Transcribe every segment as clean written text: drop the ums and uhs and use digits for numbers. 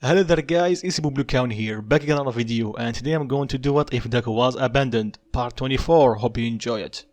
Hello there guys, it's Blue here, back again on a video, and today I'm going to do What If Deku Was Abandoned, part 24, hope you enjoy it.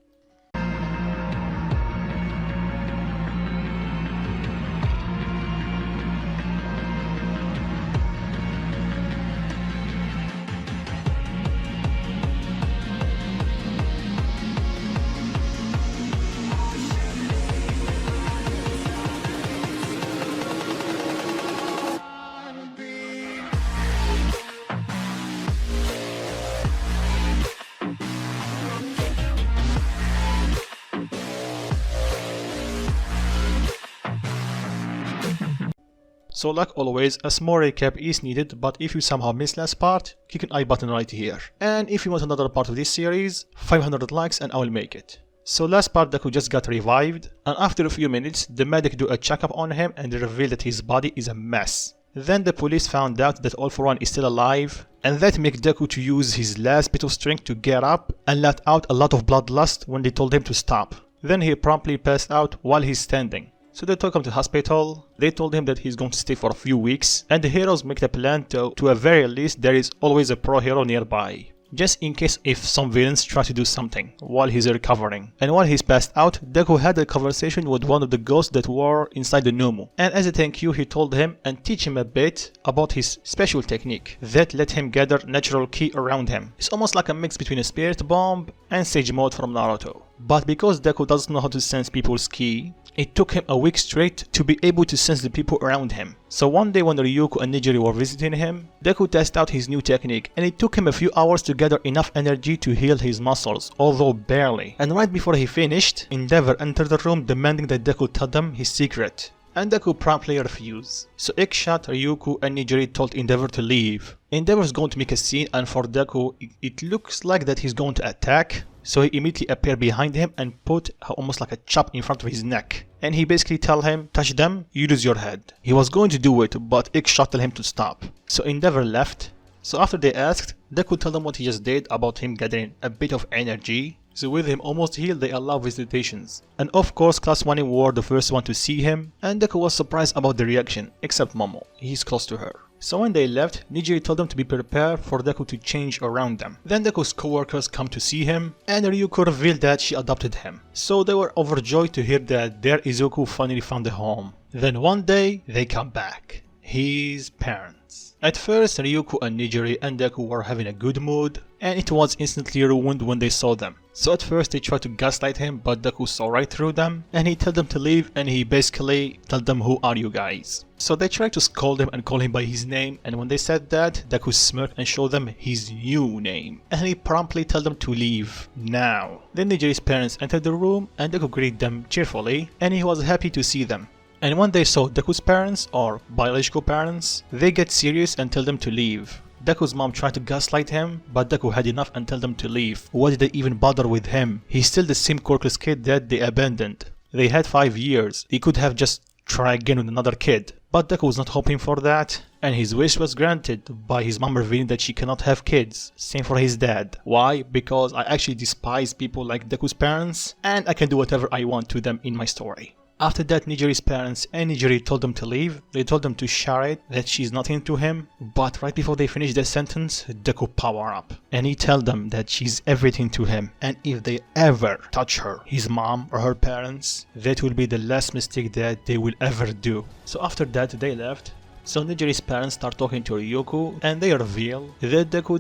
So like always, a small recap is needed, but if you somehow missed last part, click an I button right here. And if you want another part of this series, 500 likes and I will make it. So last part Deku just got revived, and after a few minutes, the medic do a checkup on him and they reveal that his body is a mess. Then the police found out that All For One is still alive, and that made Deku to use his last bit of strength to get up and let out a lot of bloodlust when they told him to stop. Then he promptly passed out while he's standing. So they took him to hospital. They told him that he's going to stay for a few weeks, and the heroes make the plan to a very least there is always a pro hero nearby, just in case if some villains try to do something while he's recovering. And while he's passed out, Deku had a conversation with one of the ghosts that were inside the Nomu, and as a thank you he told him and teach him a bit about his special technique that let him gather natural ki around him. It's almost like a mix between a spirit bomb and Sage Mode from Naruto. But because Deku doesn't know how to sense people's ki, it took him a week straight to be able to sense the people around him. So one day when Ryuko and Ninjuri were visiting him, Deku tested out his new technique, and it took him a few hours to gather enough energy to heal his muscles, although barely. And right before he finished, Endeavor entered the room demanding that Deku tell them his secret. And Deku promptly refused. So Ikshot, Ryuko and Ninjuri told Endeavor to leave. Endeavor is going to make a scene, and for Deku, it looks like that he's going to attack. So he immediately appeared behind him and put almost like a chop in front of his neck. And he basically tell him, touch them, you lose your head. He was going to do it, but Ikshot told him to stop. So Endeavor left. So after they asked, Deku told them what he just did about him gathering a bit of energy. So with him almost healed, they allow visitations. And of course, Class 1 were the first one to see him, and Deku was surprised about the reaction, except Momo, he's close to her. So when they left, Ninjuri told them to be prepared for Deku to change around them. Then Deku's co-workers come to see him, and Ryuko revealed that she adopted him. So they were overjoyed to hear that their Izuku finally found a home. Then one day, they come back. His parents. At first, Ryuko and Ninjuri and Deku were having a good mood, and it was instantly ruined when they saw them. So at first they tried to gaslight him, but Deku saw right through them, and he told them to leave, and he basically told them, who are you guys? So they tried to scold him and call him by his name, and when they said that, Deku smirked and showed them his new name, and he promptly told them to leave now. Then Ninjuri's parents entered the room, and Deku greeted them cheerfully, and he was happy to see them. And when they saw Deku's parents, or biological parents, they get serious and tell them to leave. Deku's mom tried to gaslight him, but Deku had enough and told them to leave. Why did they even bother with him? He's still the same quirkless kid that they abandoned. They had 5 years. He could have just tried again with another kid. But Deku was not hoping for that, and his wish was granted by his mom revealing that she cannot have kids. Same for his dad. Why? Because I actually despise people like Deku's parents, and I can do whatever I want to them in my story. After that, Ninjuri's parents and Ninjuri told them to leave. They told them to share it, that she's not into him. But right before they finished their sentence, Deku power up. And he told them that she's everything to him. And if they ever touch her, his mom or her parents, that will be the last mistake that they will ever do. So after that, they left. So Ninjuri's parents start talking to Ryuko, and they reveal that Deku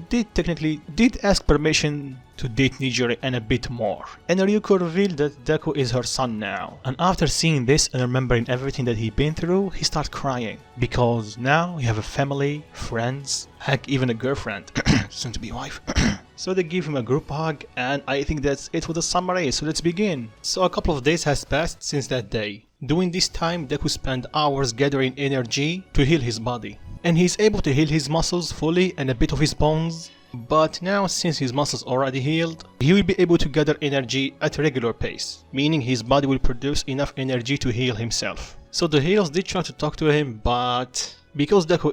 did ask permission to date Ninjuri and a bit more. And Ryuko revealed that Deku is her son now. And after seeing this and remembering everything that he'd been through, he starts crying. Because now he have a family, friends, heck even a girlfriend, soon to be wife. So they give him a group hug, and I think that's it for the summary, so let's begin. So a couple of days has passed since that day. During this time, Deku spent hours gathering energy to heal his body. And he's able to heal his muscles fully and a bit of his bones. But now, since his muscles already healed, he will be able to gather energy at a regular pace, meaning his body will produce enough energy to heal himself. So the heroes did try to talk to him, but because Deku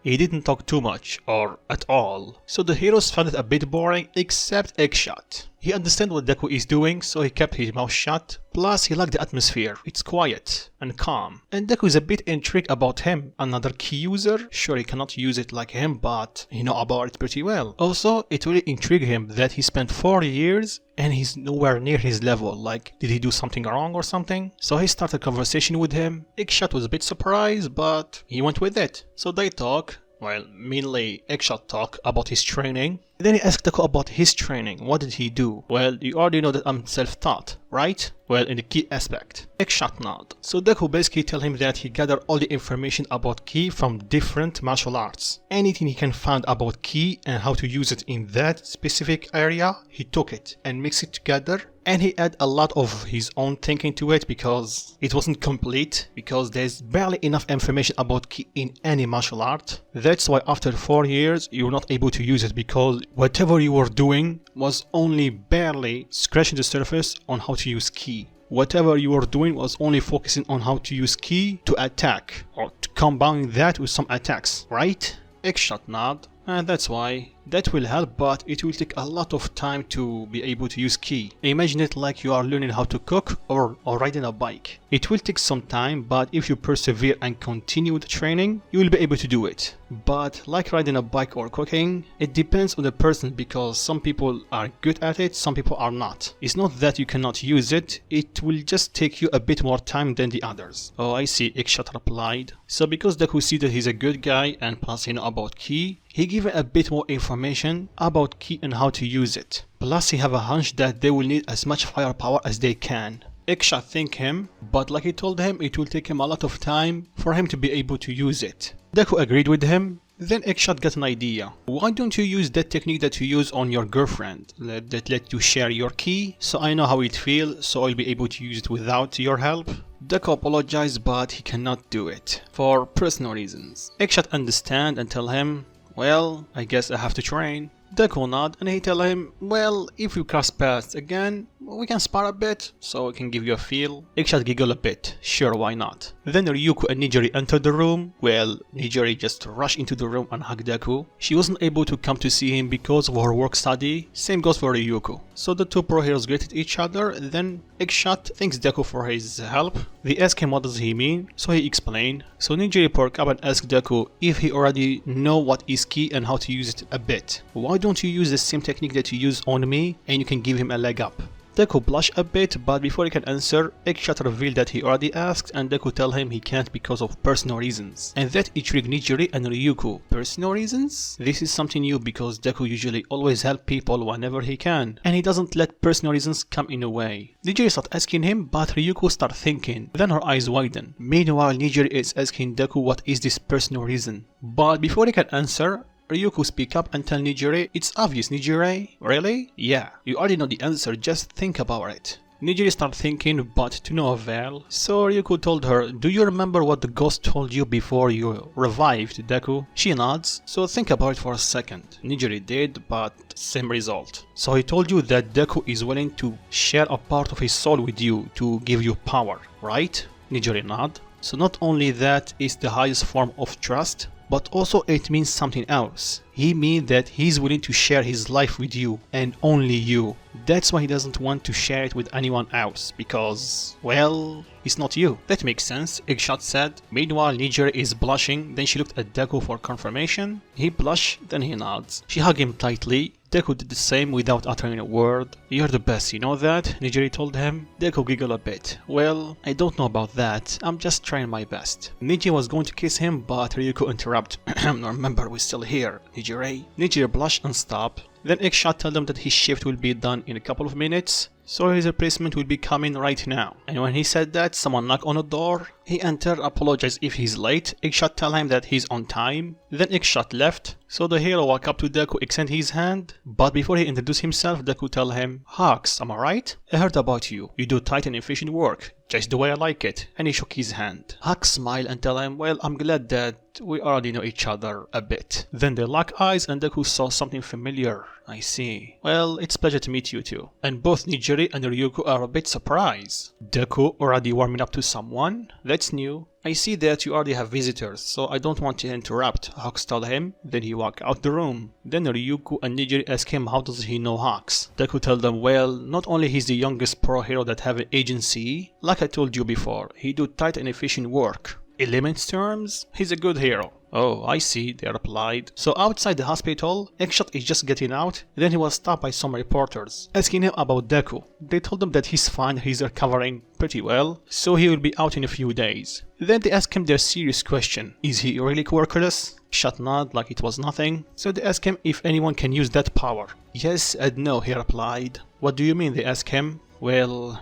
he didn't talk too much or at all. So the heroes found it a bit boring, except Ikshot. He understands what Deku is doing, so he kept his mouth shut. Plus, he liked the atmosphere. It's quiet and calm. And Deku is a bit intrigued about him. Another key user? Sure, he cannot use it like him, but he knows about it pretty well. Also, it really intrigued him that he spent 4 years and he's nowhere near his level. Like, did he do something wrong or something? So he started a conversation with him. Eggshot was a bit surprised, but he went with it. So they talk. Well, mainly Eggshot talk about his training. Then he asked Deku about his training. What did he do? Well, you already know that I'm self-taught, right? Well, in the key aspect. Eggshot nod. So Deku basically tell him that he gathered all the information about ki from different martial arts. Anything he can find about ki and how to use it in that specific area, he took it and mixed it together. And he added a lot of his own thinking to it because it wasn't complete, because there's barely enough information about ki in any martial art. That's why after 4 years you're not able to use it, because whatever you were doing was only barely scratching the surface on how to use ki. Whatever you were doing was only focusing on how to use ki to attack, or to combine that with some attacks, right? Eggshot nod. And that's why that will help, but it will take a lot of time to be able to use ki. Imagine it like you are learning how to cook or riding a bike. It will take some time, but if you persevere and continue the training, you will be able to do it. But like riding a bike or cooking, it depends on the person, because some people are good at it, some people are not. It's not that you cannot use it, it will just take you a bit more time than the others. Oh, I see, Eggshot replied. So because Deku see that he's a good guy and plus he know about ki, he gave a bit more information about ki and how to use it. Plus he have a hunch that they will need as much firepower as they can. Eggshot thanked him, but like he told him, it will take him a lot of time for him to be able to use it. Deku agreed with him. Then Eggshot got an idea. Why don't you use that technique that you use on your girlfriend, that let you share your ki, so I know how it feels, so I'll be able to use it without your help? Deku apologized, but he cannot do it, for personal reasons. Eggshot understand and tell him, well, I guess I have to train. Deku nod and he tell him, well, if we cross paths again, we can spar a bit, so I can give you a feel. Eggshot giggle a bit, sure, why not? Then Ryuko and Ninjuri entered the room. Well, Ninjuri just rushed into the room and hugged Deku. She wasn't able to come to see him because of her work study, same goes for Ryuko. So the two pro heroes greeted each other, then Eggshot thanks Deku for his help. They ask him what does he mean, so he explained. So Ninjuri perked up and asked Deku if he already know what is ki and how to use it a bit. Why don't you use the same technique that you use on me and you can give him a leg up? Deku blushed a bit, but before he can answer, Eggshot revealed that he already asked, and Deku tell him he can't because of personal reasons. And that intrigued Ninjuri and Ryuko. Personal reasons? This is something new because Deku usually always help people whenever he can, and he doesn't let personal reasons come in a way. Ninjuri start asking him, but Ryuko start thinking. Then her eyes widen. Meanwhile, Ninjuri is asking Deku what is this personal reason. But before he can answer, Ryuko speak up and tell Ninjuri, it's obvious, Ninjuri. Really? Yeah, you already know the answer, just think about it. Ninjuri start thinking, but to no avail. So Ryuko told her, do you remember what the ghost told you before you revived Deku? She nods, so think about it for a second. Ninjuri did, but same result. So he told you that Deku is willing to share a part of his soul with you to give you power, right? Ninjuri nod. So not only that is the highest form of trust, but also it means something else. He means that he's willing to share his life with you and only you. That's why he doesn't want to share it with anyone else, because, well, it's not you. That makes sense, Eggshot said. Meanwhile, Ninjuri is blushing, then she looked at Deku for confirmation. He blushed, then he nods. She hugged him tightly. Deku did the same without uttering a word. You're the best, you know that? Ninjuri told him. Deku giggled a bit. Well, I don't know about that. I'm just trying my best. Ninjuri was going to kiss him, but Ryuko interrupted. Remember, we're still here, Ninjuri. Ninjuri blushed and stopped. Then Eggshot told him that his shift will be done in a couple of minutes, so his replacement will be coming right now. And when he said that, someone knocked on the door. He entered, apologized if he's late. Eggshot tell him that he's on time. Then Eggshot left, so the hero walked up to Deku, extend his hand. But before he introduced himself, Deku tell him, Hawks, am I right? I heard about you. You do tight and efficient work, just the way I like it. And he shook his hand. Hawks smiled and tell him, well, I'm glad that we already know each other a bit. Then they locked eyes and Deku saw something familiar I see. Well, it's a pleasure to meet you too. And both Ninjuri and Ryuko are a bit surprised. Deku already warming up to someone? That's new. I see that you already have visitors, so I don't want to interrupt, Hawks told him. Then he walked out the room. Then Ryuko and Ninjuri ask him how does he know Hawks. Deku told them, well, not only he's the youngest pro hero that have an agency, like I told you before, he do tight and efficient work. In layman's terms, he's a good hero. Oh, I see, they replied. So outside the hospital, Eggshot is just getting out. Then he was stopped by some reporters, asking him about Deku. They told him that he's fine, he's recovering pretty well, so he will be out in a few days. Then they asked him their serious question. Is he really quirkless? Eggshot nodded like it was nothing. So they asked him if anyone can use that power. Yes and no, he replied. What do you mean, they asked him? Well,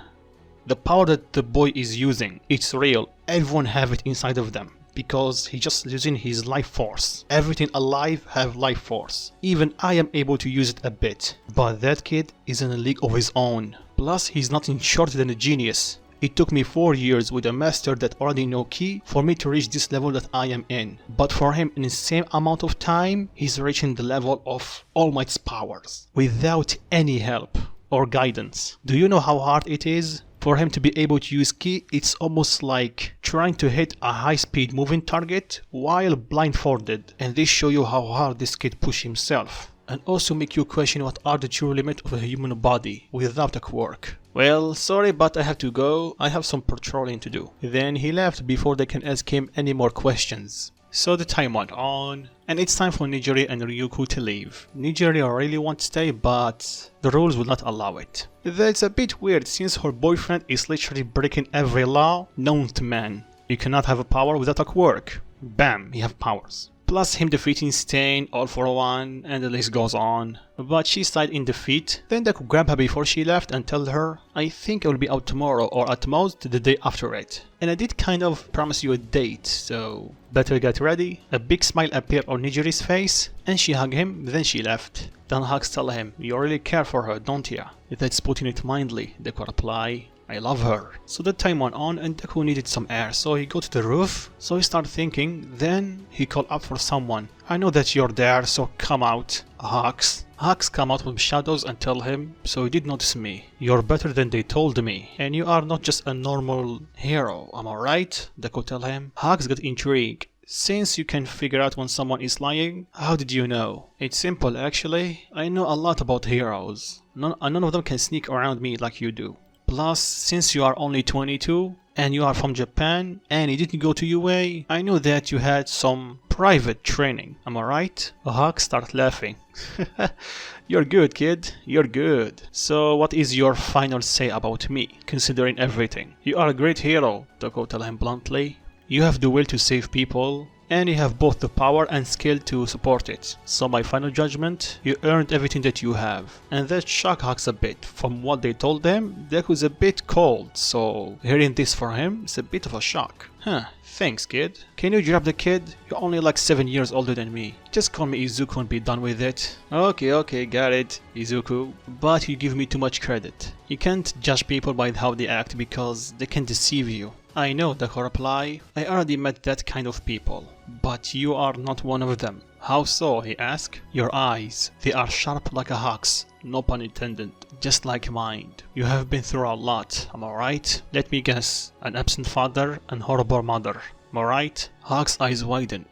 the power that the boy is using, it's real. Everyone have it inside of them. Because he just using his life force. Everything alive have life force. Even I am able to use it a bit. But that kid is in a league of his own. Plus he's nothing shorter than a genius. It took me 4 years with a master that already know Ki for me to reach this level that I am in. But for him in the same amount of time, he's reaching the level of All Might's powers. Without any help or guidance. Do you know how hard it is? For him to be able to use Ki, it's almost like trying to hit a high-speed moving target while blindfolded. And this show you how hard this kid push himself. And also make you question what are the true limits of a human body without a quirk. Well, sorry, but I have to go. I have some patrolling to do. Then he left before they can ask him any more questions. So the time went on, and it's time for Ninjuri and Ryuko to leave. Ninjuri really wants to stay, but the rules will not allow it. That's a bit weird since her boyfriend is literally breaking every law known to man. You cannot have a power without a quirk. Bam, you have powers. Plus him defeating Stain, All for One, and the list goes on. But she sighed in defeat. Then Deku grabbed her before she left and told her, I think I will be out tomorrow or at most the day after it. And I did kind of promise you a date, so better get ready. A big smile appeared on Ninjuri's face and she hugged him, then she left. Then Hawks told him, you really care for her, don't ya? That's putting it mildly, Deku replied. I love her. So the time went on and Deku needed some air, so he go to the roof. So he started thinking, then he called up for someone. I know that you're there, so come out. Hawks. Hawks come out from shadows and tell him, so you did notice me. You're better than they told me, and you are not just a normal hero, am I right? Deku tell him. Hawks got intrigued. Since you can figure out when someone is lying, how did you know? It's simple actually. I know a lot about heroes. None of them can sneak around me like you do. Plus, since you are only 22 and you are from Japan and you didn't go to UA, I know that you had some private training, am I right? Hawk started laughing. You're good, kid, you're good. So what is your final say about me, considering everything? You are a great hero, Deku told him bluntly. You have the will to save people, and you have both the power and skill to support it. So my final judgment, you earned everything that you have. And that shocked Hawks a bit. From what they told him, Deku's a bit cold, so hearing this from him is a bit of a shock. Huh, thanks kid. Can you drop the kid? You're only like 7 years older than me. Just call me Izuku and be done with it. Okay, got it, Izuku. But you give me too much credit. You can't judge people by how they act because they can deceive you. I know, Deku replied. I already met that kind of people. But you are not one of them. How so? He asked. Your eyes, they are sharp like a hawk's. No pun intended. Just like mine. You have been through a lot, am I right? Let me guess. An absent father and horrible mother. Am I right? Hawk's eyes widened.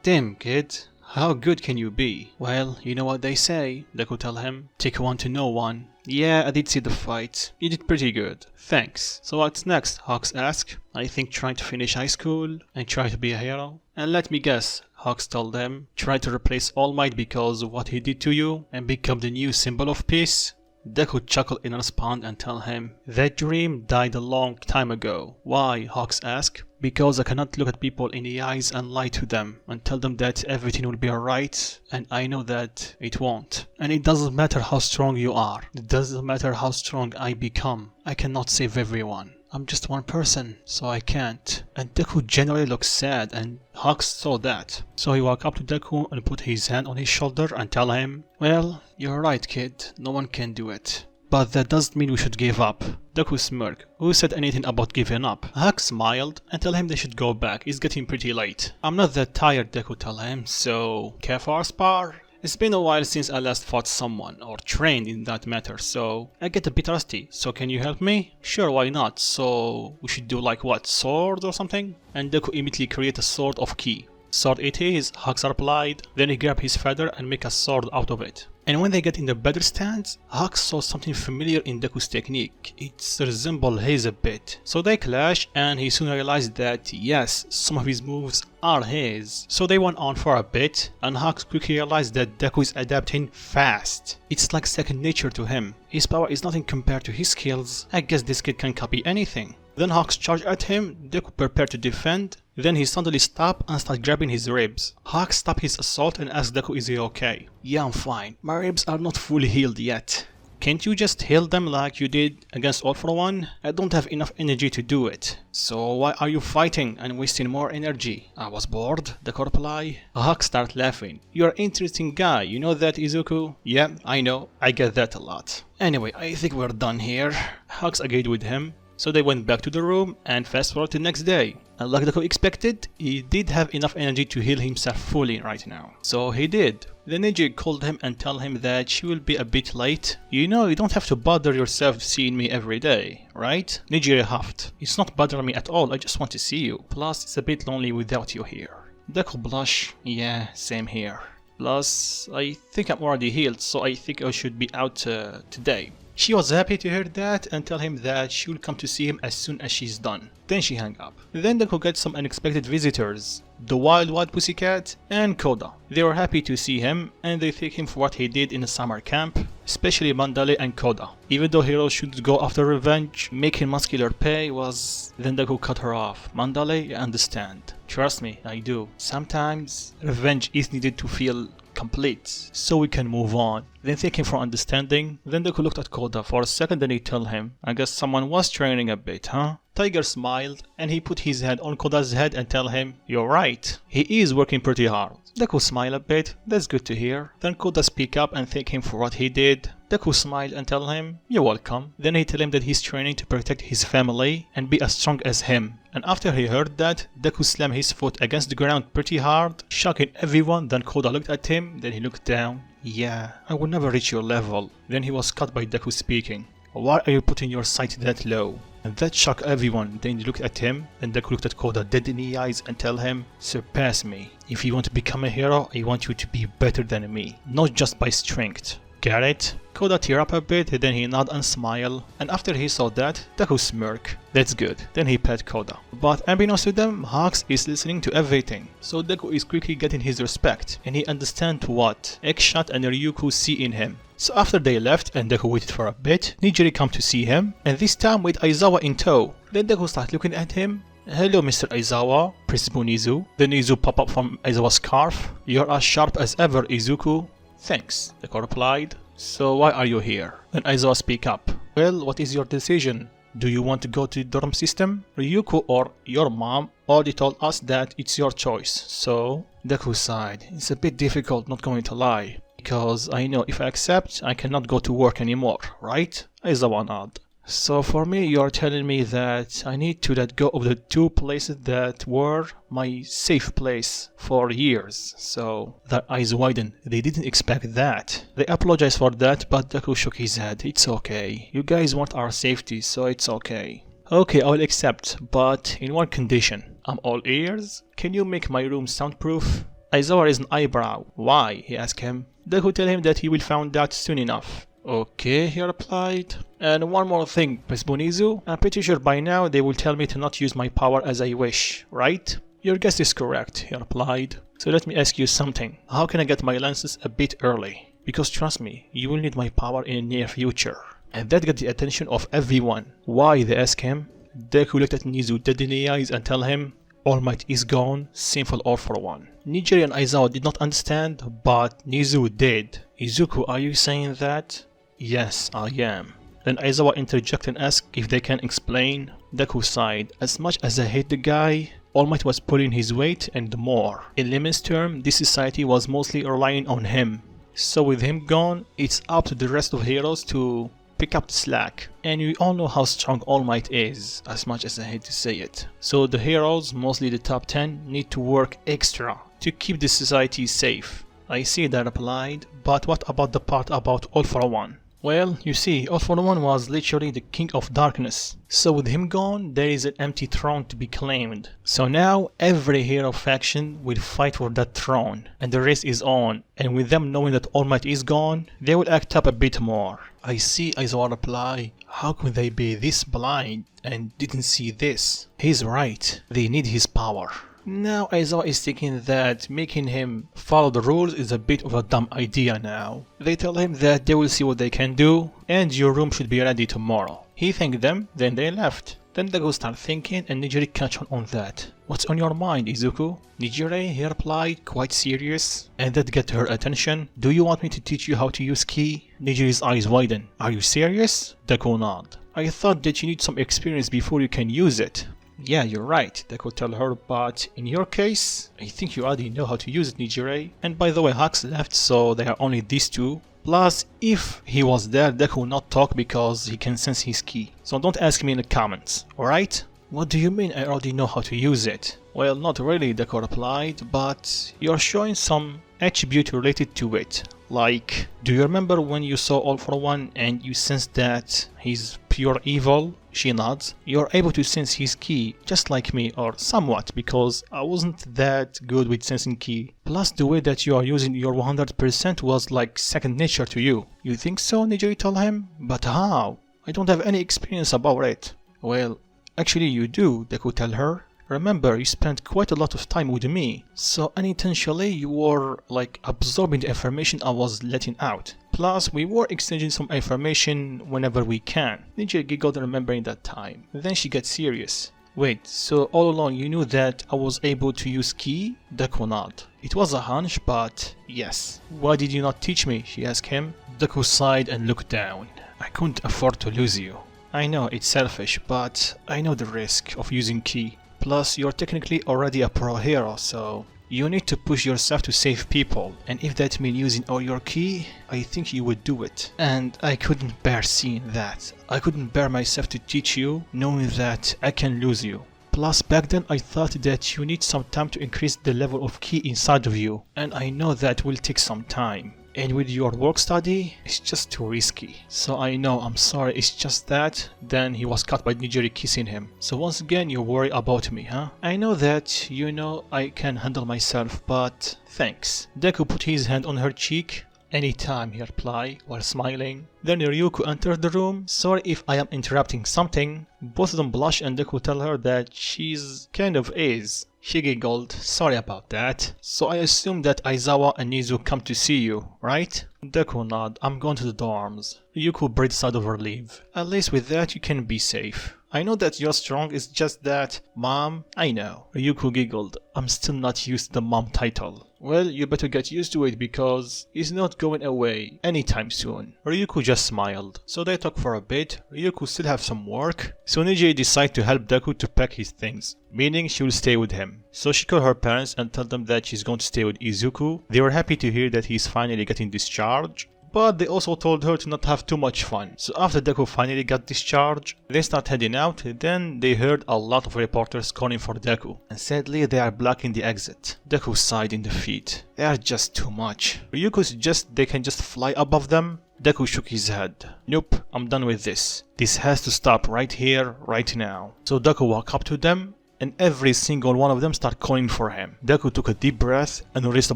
Damn, kid. How good can you be? Well, you know what they say, Deku tell him. Take one to know one. Yeah, I did see the fight. You did pretty good. Thanks. So what's next? Hawks asked. I think trying to finish high school and try to be a hero. And let me guess, Hawks told them. Try to replace All Might because of what he did to you and become the new symbol of peace? Deku chuckled in response and tell him, that dream died a long time ago. Why? Hawks asked. Because I cannot look at people in the eyes and lie to them and tell them that everything will be alright, and I know that it won't. And it doesn't matter how strong you are. It doesn't matter how strong I become. I cannot save everyone. I'm just one person, so I can't. And Deku generally looks sad, and Hawks saw that. So he walked up to Deku and put his hand on his shoulder and tell him, well, you're right kid, no one can do it. But that doesn't mean we should give up. Deku smirked. Who said anything about giving up? Hawks smiled and tell him they should go back, it's getting pretty late. I'm not that tired, Deku tell him, so care for our spar? It's been a while since I last fought someone, or trained in that matter, so I get a bit rusty. So can you help me? Sure, why not? So we should do like what, sword or something? And Deku immediately create a sword of ki. Sword it is, Hux replied. Then he grabbed his feather and make a sword out of it. And when they get in the better stance, Hux saw something familiar in Deku's technique. It resembles his a bit. So they clash and he soon realized that yes, some of his moves are his. So they went on for a bit and Hux quickly realized that Deku is adapting fast. It's like second nature to him. His power is nothing compared to his skills. I guess this kid can copy anything. Then Hux charged at him, Deku prepared to defend. Then he suddenly stopped and started grabbing his ribs. Hux stopped his assault and asked Deku, is he okay? Yeah, I'm fine. My ribs are not fully healed yet. Can't you just heal them like you did against All For One? I don't have enough energy to do it. So why are you fighting and wasting more energy? I was bored, Deku replied. Hux started laughing. You're an interesting guy, you know that, Izuku? Yeah, I know. I get that a lot. Anyway, I think we're done here. Hux agreed with him. So they went back to the room and fast forward to the next day. And like Deku expected, he did have enough energy to heal himself fully right now. So he did. The Ninjuri called him and told him that she will be a bit late. You know, you don't have to bother yourself seeing me every day, right? Ninjuri huffed. It's not bothering me at all, I just want to see you. Plus, it's a bit lonely without you here. Deku blushed. Yeah, same here. Plus, I think I'm already healed, so I think I should be out today. She was happy to hear that and tell him that she will come to see him as soon as she's done. Then she hung up. Then Deku got some unexpected visitors. The wild Pussycat and Koda. They were happy to see him and they thank him for what he did in the summer camp, especially Mandale and Koda. Even though heroes should go after revenge, making muscular pay was... Then Deku cut her off. Mandale, I understand. Trust me, I do. Sometimes revenge is needed to feel complete, so we can move on. Then thank him for understanding. Then Deku looked at Koda for a second and he told him, I guess someone was training a bit, huh? Tiger smiled and he put his hand on Koda's head and tell him, you're right, he is working pretty hard. Deku smiled a bit, that's good to hear. Then Koda speak up and thank him for what he did. Deku smiled and tell him, you're welcome. Then he tell him that he's training to protect his family and be as strong as him. And after he heard that, Deku slammed his foot against the ground pretty hard, shocking everyone. Then Koda looked at him, then he looked down. Yeah, I will never reach your level. Then he was cut by Deku speaking. Why are you putting your sight that low? And that shocked everyone. Then he looked at him, and Deku looked at Koda dead in the eyes and tell him, surpass me. If you want to become a hero, I want you to be better than me, not just by strength. Get it? Koda tear up a bit, then he nod and smile, and after he saw that, Deku smirk. That's good. Then he pet Koda. But unbeknownst to them, Hux is listening to everything, so Deku is quickly getting his respect, and he understands what X-Shot and Ryuko see in him. So after they left and Deku waited for a bit, Ninjuri come to see him, and this time with Aizawa in tow. Then Deku start looking at him. Hello Mr. Aizawa, Principal Izu. Then Izu pop up from Aizawa's scarf. You're as sharp as ever, Izuku. Thanks, Deku replied. So why are you here? Then Aizawa speak up. Well, what is your decision? Do you want to go to the dorm system? Ryuko or your mom already told us that it's your choice, so... Deku sighed. It's a bit difficult, not going to lie. Because I know if I accept, I cannot go to work anymore, right? Aizawa nod. So for me, you are telling me that I need to let go of the two places that were my safe place for years. So their eyes widened. They didn't expect that. They apologized for that, but Deku shook his head. It's okay. You guys want our safety, so it's okay. Okay, I will accept, but in one condition. I'm all ears. Can you make my room soundproof? Aizawa raised an eyebrow. Why? He asked him. Deku tell him that he will find out soon enough. Okay, he replied. And one more thing, Principal Izu. I'm pretty sure by now they will tell me to not use my power as I wish, right? Your guess is correct, he replied. So let me ask you something. How can I get my lenses a bit early? Because trust me, you will need my power in the near future. And that got the attention of everyone. Why, they asked him. Deku looked at Nizu dead in the eyes and tell him, All Might is gone, sinful All For One. Ninjuri and Aizawa did not understand, but Nizu did. Izuku, are you saying that? Yes, I am. Then Aizawa interjected and asked if they can explain. Deku sighed. As much as I hate the guy, All Might was pulling his weight and more. In layman's term, this society was mostly relying on him. So with him gone, it's up to the rest of heroes to pick up the slack. And we all know how strong All Might is, as much as I hate to say it. So the heroes, mostly the top 10, need to work extra to keep the society safe. I see, they replied, but what about the part about All for One? Well, you see, All for One was literally the king of darkness. So with him gone, there is an empty throne to be claimed. So now, every hero faction will fight for that throne, and the race is on. And with them knowing that All Might is gone, they will act up a bit more. I see, Aizawa reply. How could they be this blind and didn't see this? He's right, they need his power. Now Aizawa is thinking that making him follow the rules is a bit of a dumb idea now. They tell him that they will see what they can do and your room should be ready tomorrow. He thanked them, then they left. Then Deku started thinking and Ninjuri catch on that. What's on your mind, Izuku? Ninjuri, he replied, quite serious, and that got her attention. Do you want me to teach you how to use ki? Ninjuri's eyes widen. Are you serious? Deku nod. I thought that you need some experience before you can use it. Yeah, you're right, Deku tell her, but in your case, I think you already know how to use it, Ninjuri. And by the way, Hux left, so there are only these two. Plus, if he was there, Deku will not talk because he can sense his ki. So don't ask me in the comments, alright? What do you mean I already know how to use it? Well, not really, Deku replied, but you're showing some attribute related to it. Like, do you remember when you saw All for One and you sensed that he's pure evil? She nods. You're able to sense his ki, just like me, or somewhat, because I wasn't that good with sensing ki. Plus the way that you are using your 100% was like second nature to you. You think so? Ninjuri told him. But how? I don't have any experience about it. Well, actually you do, Deku tell her. Remember, you spent quite a lot of time with me, so unintentionally you were like absorbing the information I was letting out. Plus, we were exchanging some information whenever we can. Ninja giggled remembering that time. Then she gets serious. Wait, so all along you knew that I was able to use ki? Deku nodded. It was a hunch, but yes. Why did you not teach me? She asked him. Deku sighed and looked down. I couldn't afford to lose you. I know it's selfish, but I know the risk of using ki. Plus, you're technically already a pro hero, so you need to push yourself to save people, and if that means using all your ki, I think you would do it. And I couldn't bear seeing that. I couldn't bear myself to teach you, knowing that I can lose you. Plus, back then I thought that you need some time to increase the level of ki inside of you, and I know that will take some time. And with your work study, it's just too risky. So I know, I'm sorry, it's just that. Then he was caught by Ninjuri kissing him. So once again, you worry about me, huh? I know that, you know, I can handle myself, but thanks. Deku put his hand on her cheek. Anytime, he replied, while smiling. Then Ryuko entered the room. Sorry if I am interrupting something. Both of them blush and Deku tell her that she's kind of is. She giggled. Sorry about that. So I assume that Aizawa and Nizu come to see you, right? Deku nod. I'm going to the dorms. Ryuko breathed sigh of relief. At least with that you can be safe. I know that you're strong, it's just that... Mom, I know. Ryuko giggled. I'm still not used to the mom title. Well, you better get used to it because it's not going away anytime soon. Ryuko just smiled. So they talked for a bit. Ryuko still have some work. So Ninja decided to help Deku to pack his things, meaning she will stay with him. So she called her parents and told them that she's going to stay with Izuku. They were happy to hear that he's finally getting discharged. But they also told her to not have too much fun. So after Deku finally got discharged, they start heading out. Then they heard a lot of reporters calling for Deku. And sadly, they are blocking the exit. Deku sighed in defeat. They are just too much. Ryuko suggests they can just fly above them. Deku shook his head. Nope, I'm done with this. This has to stop right here, right now. So Deku walked up to them. And every single one of them started calling for him. Deku took a deep breath and released a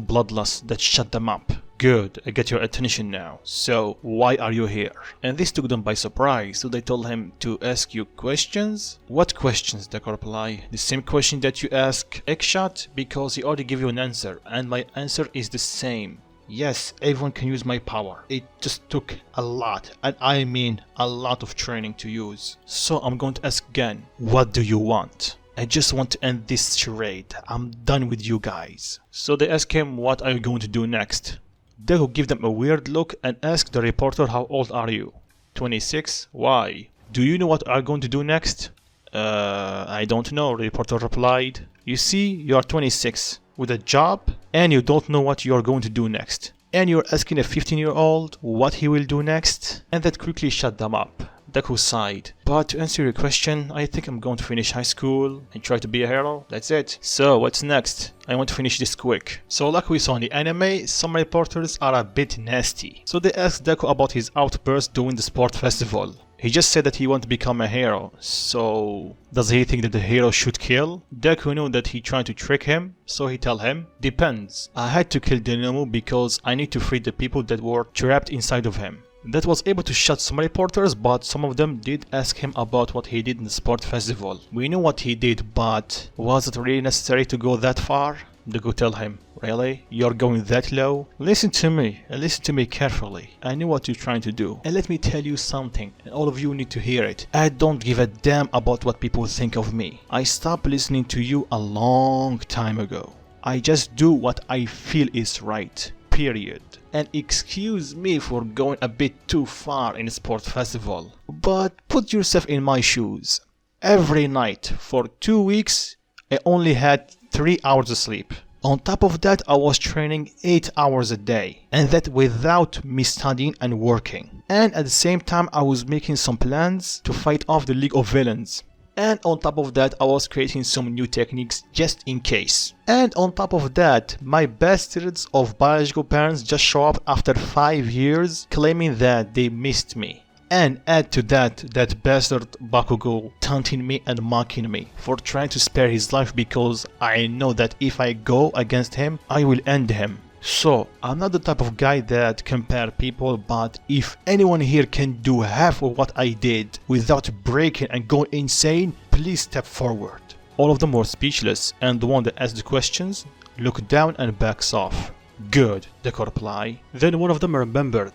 bloodlust that shut them up. Good, I get your attention now. So, why are you here? And this took them by surprise, so they told him to ask you questions? What questions? Deku replied. The same question that you ask Ekshot, because he already gave you an answer, and my answer is the same. Yes, everyone can use my power. It just took a lot, and I mean a lot of training to use. So I'm going to ask again, what do you want? I just want to end this charade. I'm done with you guys. So they asked him, what are you going to do next? Deku gave them a weird look and asked the reporter, how old are you? 26. Why? Do you know what are going to do next? I don't know, the reporter replied. You see, you are 26, with a job, and you don't know what you are going to do next. And you're asking a 15-year-old what he will do next? And that quickly shut them up. Deku sighed. But to answer your question, I think I'm going to finish high school and try to be a hero. That's it. So what's next? I want to finish this quick. So like we saw in the anime, some reporters are a bit nasty. So they asked Deku about his outburst during the sport festival. He just said that he wants to become a hero. So does he think that the hero should kill? Deku knew that he tried to trick him, so he tell him, depends. I had to kill Denomu because I need to free the people that were trapped inside of him. That was able to shut some reporters, but some of them did ask him about what he did in the sport festival. We knew what he did, but was it really necessary to go that far? Deku tell him, really? You're going that low? Listen to me, and listen to me carefully. I know what you're trying to do. And let me tell you something, and all of you need to hear it. I don't give a damn about what people think of me. I stopped listening to you a long time ago. I just do what I feel is right. Period. And excuse me for going a bit too far in a sport festival, but put yourself in my shoes. Every night for 2 weeks I only had 3 hours of sleep. On top of that, I was training 8 hours a day, and that without me studying and working. And at the same time I was making some plans to fight off the League of Villains. And on top of that, I was creating some new techniques just in case. And on top of that, my bastards of biological parents just show up after 5 years claiming that they missed me. And add to that bastard Bakugo taunting me and mocking me for trying to spare his life because I know that if I go against him, I will end him. So, I'm not the type of guy that compare people, but if anyone here can do half of what I did without breaking and going insane, please step forward. All of them were speechless, and the one that asked the questions looked down and backs off. Good, Deku replied. Then one of them remembered.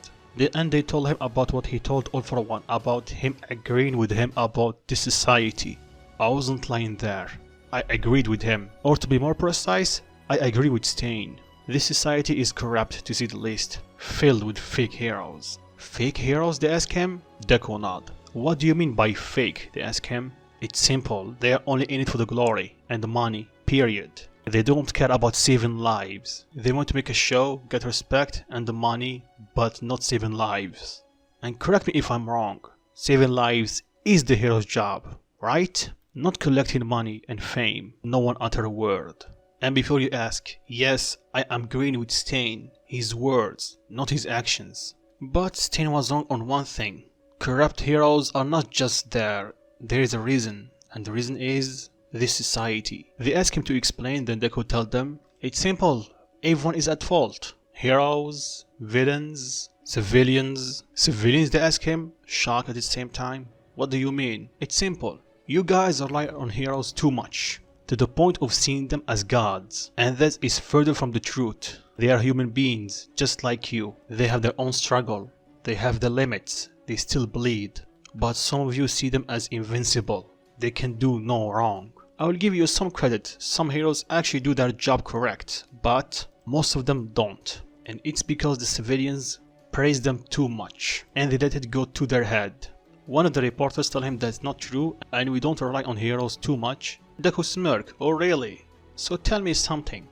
And they told him about what he told All For One, about him agreeing with him about this society. I wasn't lying there. I agreed with him. Or to be more precise, I agree with Stain. This society is corrupt to say the least, filled with fake heroes. Fake heroes, they ask him? Deku nod. What do you mean by fake, they ask him. It's simple, they are only in it for the glory and the money, period. They don't care about saving lives. They want to make a show, get respect and the money, but not saving lives. And correct me if I'm wrong, saving lives is the hero's job, right? Not collecting money and fame. No one utter a word. And before you ask, yes, I am agreeing with Stain, his words, not his actions. But Stain was wrong on one thing. Corrupt heroes are not just there, there is a reason, and the reason is this society. They ask him to explain, then Deku tell them, it's simple, everyone is at fault. Heroes, villains, civilians. Civilians, they ask him, shocked at the same time. What do you mean? It's simple, you guys rely on heroes too much, to the point of seeing them as gods, and that is further from the truth. They are human beings, just like you. They have their own struggle, they have their limits, they still bleed. But some of you see them as invincible, they can do no wrong. I will give you some credit, some heroes actually do their job correct, but most of them don't. And it's because the civilians praise them too much, and they let it go to their head. One of the reporters tell him that's not true, and we don't rely on heroes too much. Deku smirk, oh really? So tell me something.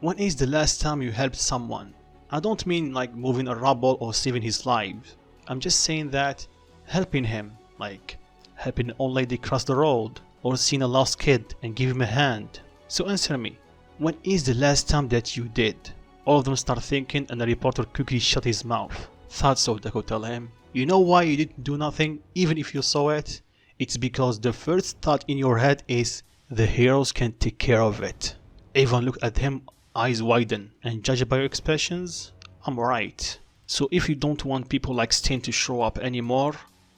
When is the last time you helped someone? I don't mean like moving a rubble or saving his life. I'm just saying that helping him, like helping an old lady cross the road, or seeing a lost kid and give him a hand. So answer me, when is the last time that you did? All of them start thinking, and the reporter quickly shut his mouth. Thought so, Deku tell him. You know why you didn't do nothing, even if you saw it? It's because the first thought in your head is, the heroes can take care of it. Everyone looked at him, eyes widen, and judged by your expressions, I'm right. So if you don't want people like Stain to show up anymore,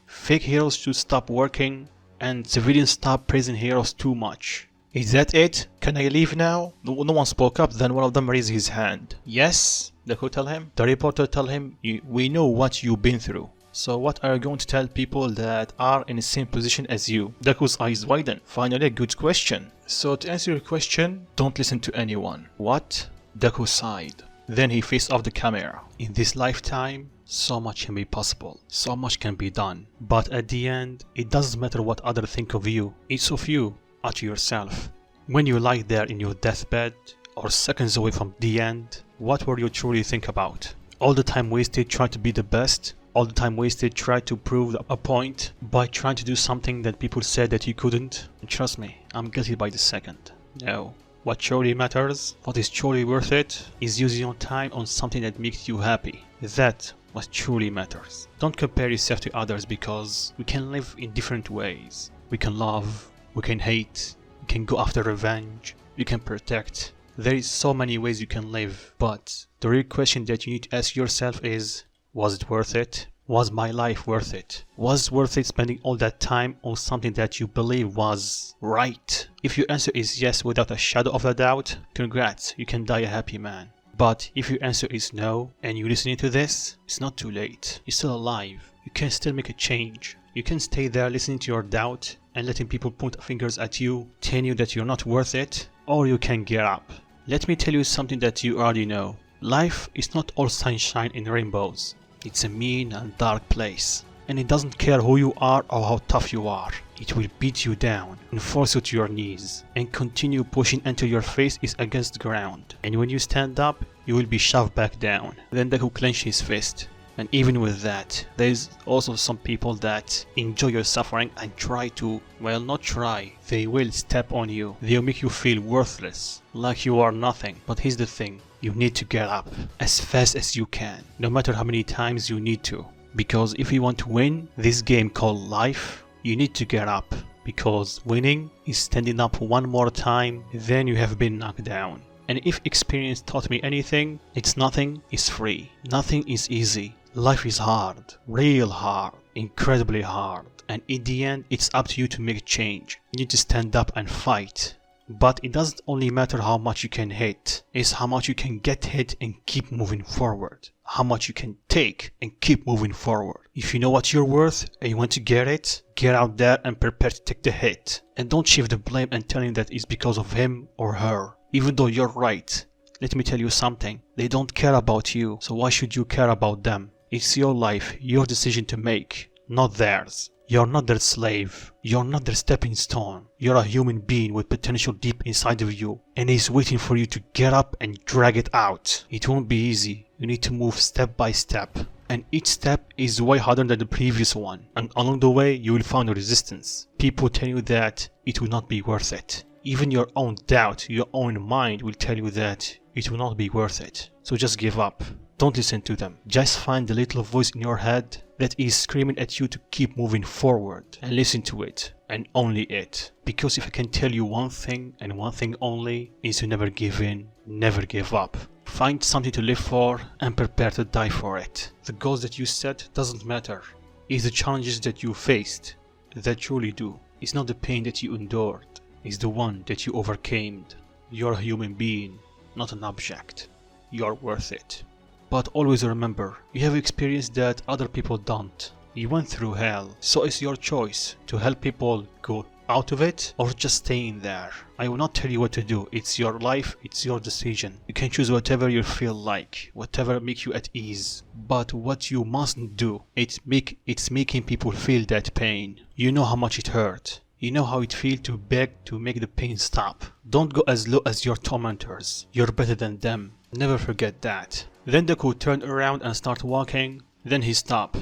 fake heroes should stop working, and civilians stop praising heroes too much. Is that it? Can I leave now? No one spoke up, then one of them raised his hand. Yes, Deku tell him. The reporter tell him, we know what you've been through. So what are you going to tell people that are in the same position as you? Deku's eyes widen. Finally, a good question. So to answer your question, don't listen to anyone. What? Deku sighed. Then he faced off the camera. In this lifetime, so much can be possible. So much can be done. But at the end, it doesn't matter what others think of you. It's of you, at yourself. When you lie there in your deathbed, or seconds away from the end, what will you truly think about? All the time wasted trying to be the best? All the time wasted trying to prove a point by trying to do something that people said that you couldn't. And trust me, I'm guilty by the second. No. What truly matters, what is truly worth it, is using your time on something that makes you happy. That what truly matters. Don't compare yourself to others because we can live in different ways. We can love, we can hate, we can go after revenge, we can protect. There is so many ways you can live, but the real question that you need to ask yourself is, was it worth it? Was my life worth it? Was it worth it spending all that time on something that you believe was right? If your answer is yes without a shadow of a doubt, congrats, you can die a happy man. But if your answer is no, and you're listening to this, it's not too late. You're still alive. You can still make a change. You can stay there listening to your doubt and letting people point fingers at you, telling you that you're not worth it, or you can get up. Let me tell you something that you already know. Life is not all sunshine and rainbows. It's a mean and dark place. And it doesn't care who you are or how tough you are. It will beat you down and force you to your knees and continue pushing until your face is against the ground. And when you stand up, you will be shoved back down. Then Deku clenched his fist. And even with that, there's also some people that enjoy your suffering and try to, well, not try, they will step on you. They'll make you feel worthless, like you are nothing. But here's the thing, you need to get up as fast as you can, no matter how many times you need to. Because if you want to win this game called life, you need to get up. Because winning is standing up one more time than you have been knocked down. And if experience taught me anything, it's nothing is free. Nothing is easy. Life is hard, real hard, incredibly hard. And in the end, it's up to you to make a change. You need to stand up and fight. But it doesn't only matter how much you can hit, it's how much you can get hit and keep moving forward. How much you can take and keep moving forward. If you know what you're worth and you want to get it, get out there and prepare to take the hit. And don't shift the blame and tell him that it's because of him or her. Even though you're right, let me tell you something. They don't care about you, so why should you care about them? It's your life, your decision to make, not theirs. You're not their slave. You're not their stepping stone. You're a human being with potential deep inside of you, and he's waiting for you to get up and drag it out. It won't be easy. You need to move step by step, and each step is way harder than the previous one. And along the way, you will find resistance. People tell you that it will not be worth it. Even your own doubt, your own mind will tell you that it will not be worth it. So just give up. Don't listen to them. Just find the little voice in your head that is screaming at you to keep moving forward, and listen to it, and only it. Because if I can tell you one thing and one thing only, is to never give in, never give up. Find something to live for and prepare to die for it. The goals that you set doesn't matter. It's the challenges that you faced that truly do. It's not the pain that you endured. It's the one that you overcame. You're a human being, not an object. You're worth it. But always remember, you have experience that other people don't. You went through hell, so it's your choice to help people go out of it or just stay in there. I will not tell you what to do. It's your life, it's your decision. You can choose whatever you feel like, whatever makes you at ease. But what you mustn't do, it's making people feel that pain. You know how much it hurt. You know how it feels to beg to make the pain stop. Don't go as low as your tormentors. You're better than them. Never forget that. Then Deku turned around and started walking. Then he stopped.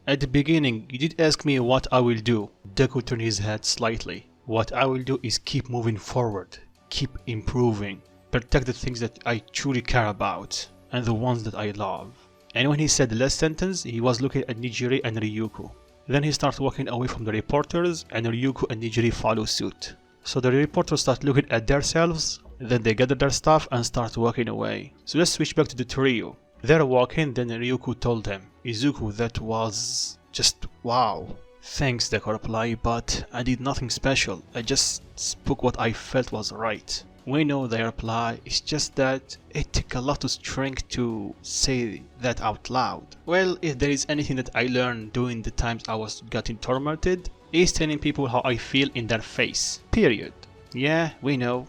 At the beginning, you did ask me what I will do. Deku turned his head slightly. What I will do is keep moving forward. Keep improving. Protect the things that I truly care about. And the ones that I love. And when he said the last sentence, he was looking at Ninjuri and Ryuko. Then he started walking away from the reporters, and Ryuko and Ninjuri follow suit. So the reporters start looking at themselves, then they gather their stuff and start walking away. So let's switch back to the trio. They're walking, then Ryuko told him, Izuku, that was just wow. Thanks, Deku replied, but I did nothing special. I just spoke what I felt was right. We know, they reply, it's just that it took a lot of strength to say that out loud. Well, if there is anything that I learned during the times I was getting tormented, is telling people how I feel in their face. Period. Yeah, we know,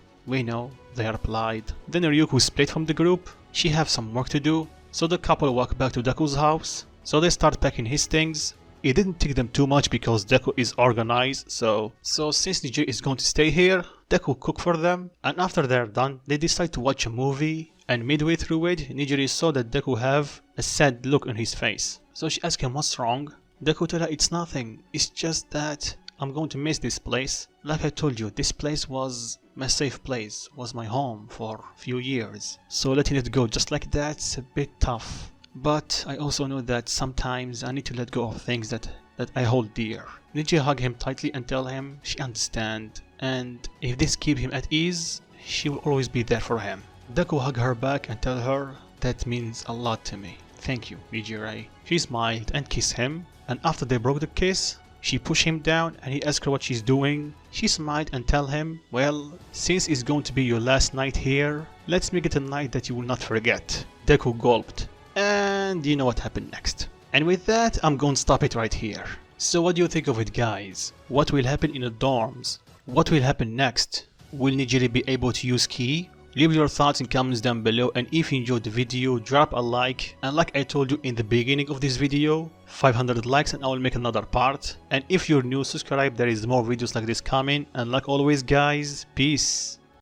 they replied. Then Ryuko split from the group. She have some work to do, so the couple walk back to Deku's house. So they start packing his things. It didn't take them too much because Deku is organized, so since Ninjuri is going to stay here, Deku cook for them, and after they're done, they decide to watch a movie, and midway through it, Ninjuri saw that Deku have a sad look on his face. So she asked him what's wrong. Deku told her it's nothing, it's just that I'm going to miss this place. Like I told you, this place was my safe place, was my home for a few years. So letting it go just like that's a bit tough. But I also know that sometimes I need to let go of things that I hold dear. Ninjuri hug him tightly and tell him she understands, and if this keeps him at ease, she will always be there for him. Deku hug her back and tell her that means a lot to me. Thank you, Ninjuri. She smiled and kissed him, and after they broke the kiss, she pushed him down and he asked her what she's doing. She smiled and tell him, well, since it's going to be your last night here, let's make it a night that you will not forget. Deku gulped, and you know what happened next. And with that, I'm going to stop it right here. So what do you think of it, guys? What will happen in the dorms? What will happen next? Will Ninjuri be able to use ki? Leave your thoughts in comments down below, and if you enjoyed the video, drop a like, and like I told you in the beginning of this video, 500 likes and I will make another part. And if you're new, subscribe, there is more videos like this coming, and like always guys, peace.